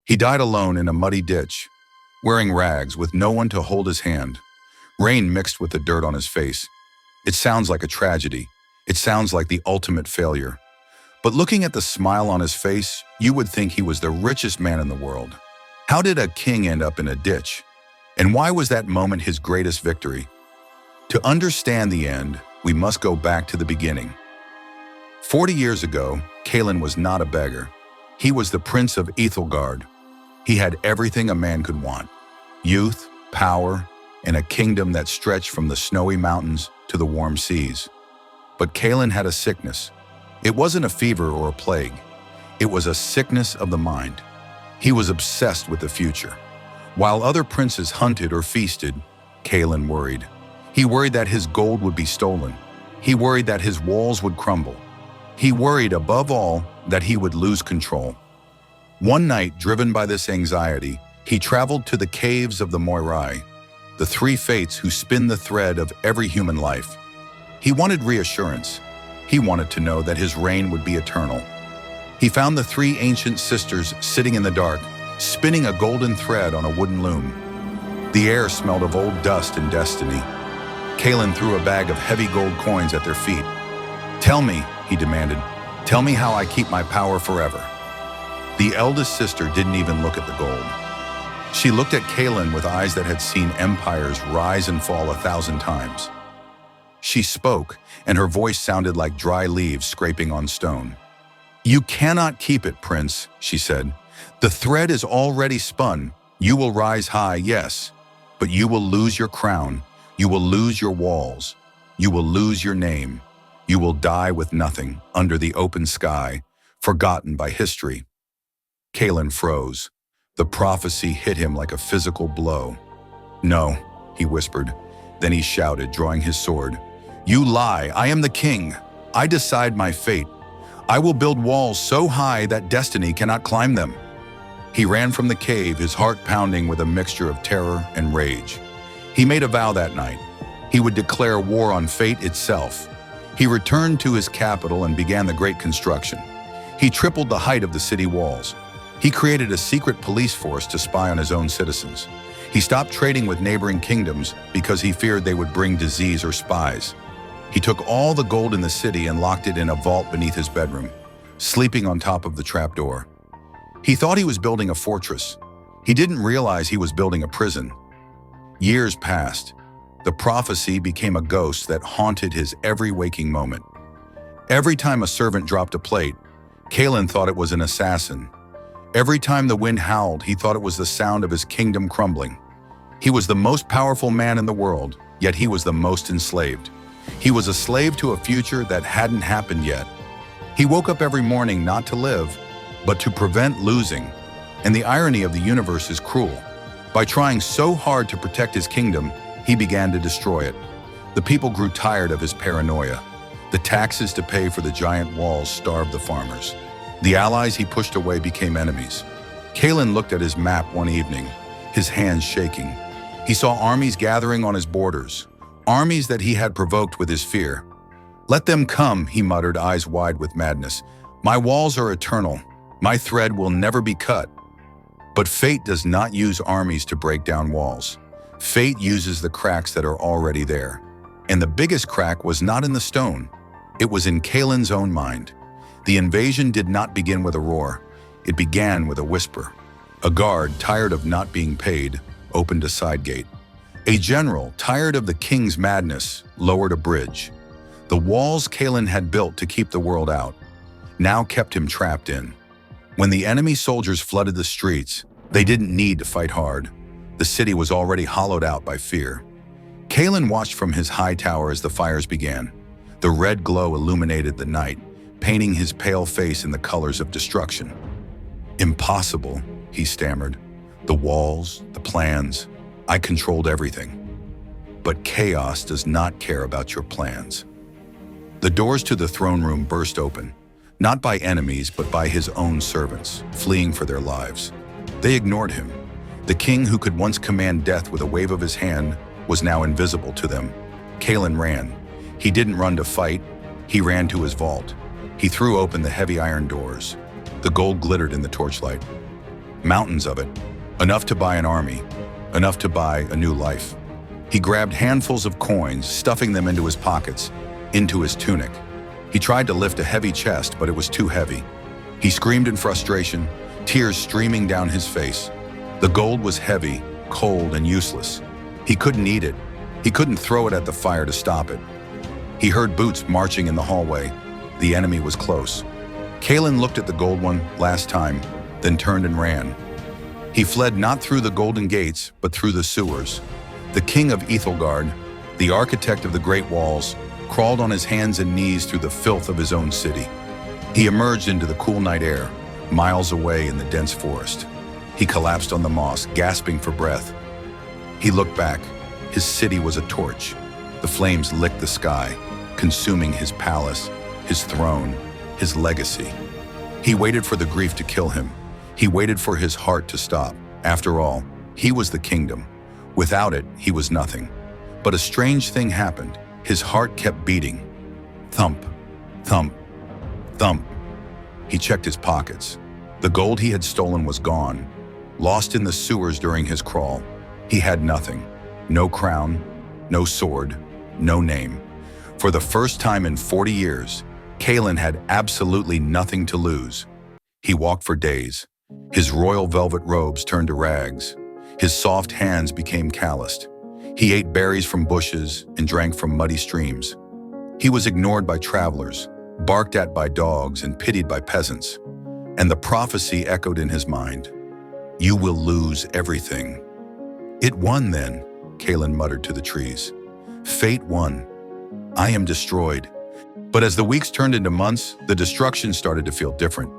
He died alone in a muddy ditch, wearing rags with no one to hold his hand. Rain mixed with the dirt on his face. It sounds like a tragedy. It sounds like the ultimate failure. But looking at the smile on his face, you would think he was the richest man in the world. How did a king end up in a ditch? And why was that moment his greatest victory? To understand the end, we must go back to the beginning. 40 years ago, Kaelen was not a beggar. He was the prince of Ethelgard. He had everything a man could want: youth, power, and a kingdom that stretched from the snowy mountains to the warm seas. But Kaelen had a sickness. It wasn't a fever or a plague. It was a sickness of the mind. He was obsessed with the future. While other princes hunted or feasted, Kaelen worried. He worried that his gold would be stolen. He worried that his walls would crumble. He worried, above all, that he would lose control. One night, driven by this anxiety, he traveled to the caves of the Moirai, the three fates who spin the thread of every human life. He wanted reassurance. He wanted to know that his reign would be eternal. He found the three ancient sisters sitting in the dark, spinning a golden thread on a wooden loom. The air smelled of old dust and destiny. Kaelen threw a bag of heavy gold coins at their feet. "Tell me," he demanded, "tell me how I keep my power forever." The eldest sister didn't even look at the gold. She looked at Kaelen with eyes that had seen empires rise and fall 1,000 times. She spoke, and her voice sounded like dry leaves scraping on stone. "You cannot keep it, Prince," she said. "The thread is already spun. You will rise high, yes, but you will lose your crown. You will lose your walls. You will lose your name. You will die with nothing, under the open sky, forgotten by history." Kaelen froze. The prophecy hit him like a physical blow. "No," he whispered. Then he shouted, drawing his sword. "You lie! I am the king! I decide my fate! I will build walls so high that destiny cannot climb them!" He ran from the cave, his heart pounding with a mixture of terror and rage. He made a vow that night. He would declare war on fate itself. He returned to his capital and began the great construction. He tripled the height of the city walls. He created a secret police force to spy on his own citizens. He stopped trading with neighboring kingdoms because he feared they would bring disease or spies. He took all the gold in the city and locked it in a vault beneath his bedroom, sleeping on top of the trapdoor. He thought he was building a fortress. He didn't realize he was building a prison. Years passed. The prophecy became a ghost that haunted his every waking moment. Every time a servant dropped a plate, Kaelen thought it was an assassin. Every time the wind howled, he thought it was the sound of his kingdom crumbling. He was the most powerful man in the world, yet he was the most enslaved. He was a slave to a future that hadn't happened yet. He woke up every morning not to live, but to prevent losing. And the irony of the universe is cruel. By trying so hard to protect his kingdom, he began to destroy it. The people grew tired of his paranoia. The taxes to pay for the giant walls starved the farmers. The allies he pushed away became enemies. Kaelen looked at his map one evening, his hands shaking. He saw armies gathering on his borders, armies that he had provoked with his fear. "Let them come," he muttered, eyes wide with madness. "My walls are eternal. My thread will never be cut." But fate does not use armies to break down walls. Fate uses the cracks that are already there. And the biggest crack was not in the stone. It was in Kaelen's own mind. The invasion did not begin with a roar. It began with a whisper. A guard, tired of not being paid, opened a side gate. A general, tired of the king's madness, lowered a bridge. The walls Kaelen had built to keep the world out now kept him trapped in. When the enemy soldiers flooded the streets, they didn't need to fight hard. The city was already hollowed out by fear. Kaelen watched from his high tower as the fires began. The red glow illuminated the night, painting his pale face in the colors of destruction. "Impossible," he stammered. "The walls, the plans, I controlled everything." But chaos does not care about your plans. The doors to the throne room burst open, not by enemies but by his own servants, fleeing for their lives. They ignored him. The king who could once command death with a wave of his hand was now invisible to them. Kaelen ran. He didn't run to fight. He ran to his vault. He threw open the heavy iron doors. The gold glittered in the torchlight. mountains of it, enough to buy an army, enough to buy a new life. He grabbed handfuls of coins, stuffing them into his pockets, into his tunic. He tried to lift a heavy chest, but it was too heavy. He screamed in frustration, tears streaming down his face. The gold was heavy, cold, and useless. He couldn't eat it. He couldn't throw it at the fire to stop it. He heard boots marching in the hallway. The enemy was close. Kaelen looked at the gold one last time, then turned and ran. He fled not through the golden gates, but through the sewers. The king of Ethelgard, the architect of the great walls, crawled on his hands and knees through the filth of his own city. He emerged into the cool night air, miles away in the dense forest. He collapsed on the moss, gasping for breath. He looked back. His city was a torch. The flames licked the sky, consuming his palace, his throne, his legacy. He waited for the grief to kill him. He waited for his heart to stop. After all, he was the kingdom. Without it, he was nothing. But a strange thing happened. His heart kept beating. Thump, thump, thump. He checked his pockets. The gold he had stolen was gone, lost in the sewers during his crawl. He had nothing. No crown, no sword, no name. For the first time in 40 years, Kaelen had absolutely nothing to lose. He walked for days. His royal velvet robes turned to rags. His soft hands became calloused. He ate berries from bushes and drank from muddy streams. He was ignored by travelers, barked at by dogs, and pitied by peasants. And the prophecy echoed in his mind. "You will lose everything." "It won then," Kaelen muttered to the trees. "Fate won. I am destroyed." But as the weeks turned into months, the destruction started to feel different.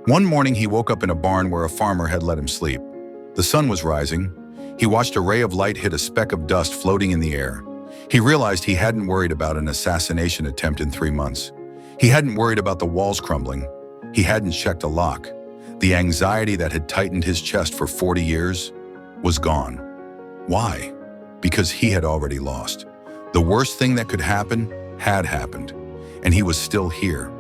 One morning he woke up in a barn where a farmer had let him sleep. The sun was rising. He watched a ray of light hit a speck of dust floating in the air. He realized he hadn't worried about an assassination attempt in 3 months. He hadn't worried about the walls crumbling. He hadn't checked a lock. The anxiety that had tightened his chest for 40 years was gone. Why? Because he had already lost. The worst thing that could happen had happened, and he was still here.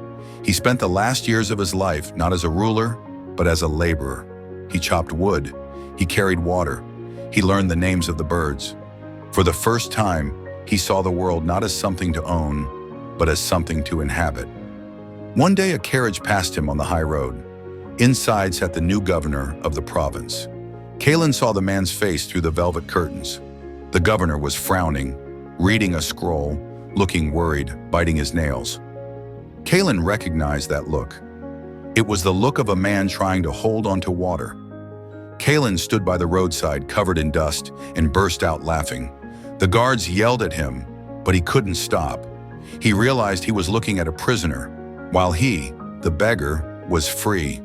He spent the last years of his life not as a ruler, but as a laborer. He chopped wood. He carried water. He learned the names of the birds. For the first time, he saw the world not as something to own, but as something to inhabit. One day a carriage passed him on the high road. Inside sat the new governor of the province. Kaelen saw the man's face through the velvet curtains. The governor was frowning, reading a scroll, looking worried, biting his nails. Kaelen recognized that look. It was the look of a man trying to hold onto water. Kaelen stood by the roadside, covered in dust, and burst out laughing. The guards yelled at him, but he couldn't stop. He realized he was looking at a prisoner, while he, the beggar, was free.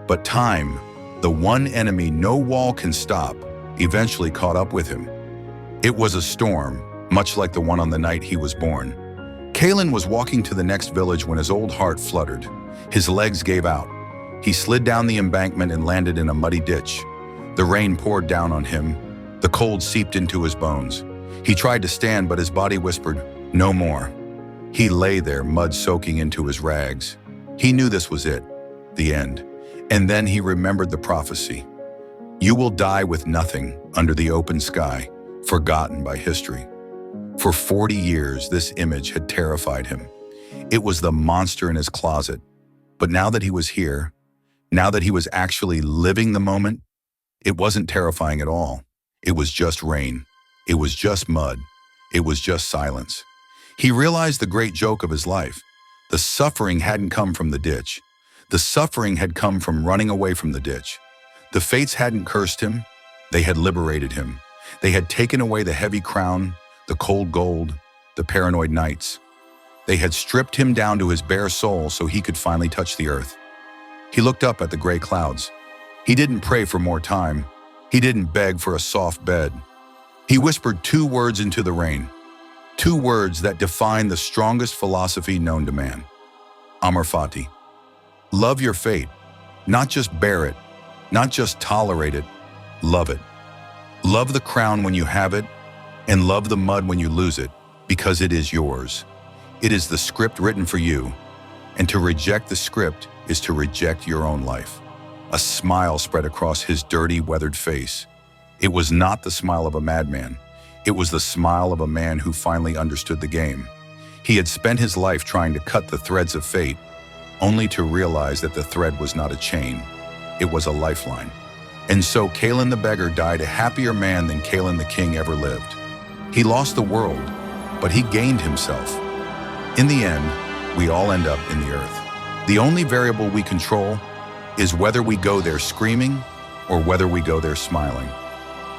But time, the one enemy no wall can stop, eventually caught up with him. It was a storm, much like the one on the night he was born. Kaelen was walking to the next village when his old heart fluttered. His legs gave out. He slid down the embankment and landed in a muddy ditch. The rain poured down on him. The cold seeped into his bones. He tried to stand, but his body whispered, "No more." He lay there, mud soaking into his rags. He knew this was it, the end. And then he remembered the prophecy. You will die with nothing under the open sky, forgotten by history. For 40 years, this image had terrified him. It was the monster in his closet. But now that he was here, now that he was actually living the moment, it wasn't terrifying at all. It was just rain. It was just mud. It was just silence. He realized the great joke of his life. The suffering hadn't come from the ditch. The suffering had come from running away from the ditch. The fates hadn't cursed him. They had liberated him. They had taken away the heavy crown, the cold gold, the paranoid nights. They had stripped him down to his bare soul so he could finally touch the earth. He looked up at the gray clouds. He didn't pray for more time. He didn't beg for a soft bed. He whispered 2 words into the rain. 2 words that define the strongest philosophy known to man. Amor Fati. Love your fate. Not just bear it. Not just tolerate it. Love it. Love the crown when you have it, and love the mud when you lose it, because it is yours. It is the script written for you, and to reject the script is to reject your own life. A smile spread across his dirty, weathered face. It was not the smile of a madman. It was the smile of a man who finally understood the game. He had spent his life trying to cut the threads of fate, only to realize that the thread was not a chain. It was a lifeline. And so Kaelen the beggar died a happier man than Kaelen the king ever lived. He lost the world, but he gained himself. In the end, we all end up in the earth. The only variable we control is whether we go there screaming or whether we go there smiling.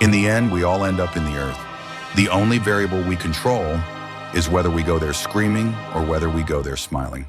In the end, we all end up in the earth. The only variable we control is whether we go there screaming or whether we go there smiling.